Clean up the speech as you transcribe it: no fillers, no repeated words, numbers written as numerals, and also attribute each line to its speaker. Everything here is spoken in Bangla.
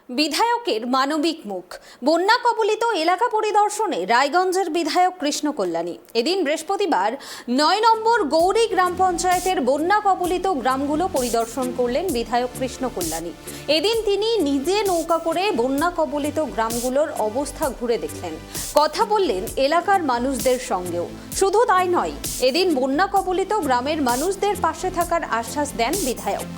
Speaker 1: বিধায়কের মানবিক মুখ। বন্যা কবলিত এলাকা পরিদর্শনে রায়গঞ্জের বিধায়ক কৃষ্ণ কল্যাণী। এদিন বৃহস্পতিবার ৯ নম্বর গৌরী গ্রাম পঞ্চায়েতের বন্যা কবলিত গ্রামগুলো পরিদর্শন করলেন বিধায়ক কৃষ্ণ কল্যাণী। এদিন তিনি নিজে নৌকা করে বন্যা কবলিত গ্রামগুলোর অবস্থা ঘুরে দেখলেন, কথা বললেন এলাকার মানুষদের সঙ্গেও। শুধু তাই নয়, এদিন বন্যা কবলিত গ্রামের মানুষদের পাশে থাকার আশ্বাস দেন বিধায়ক।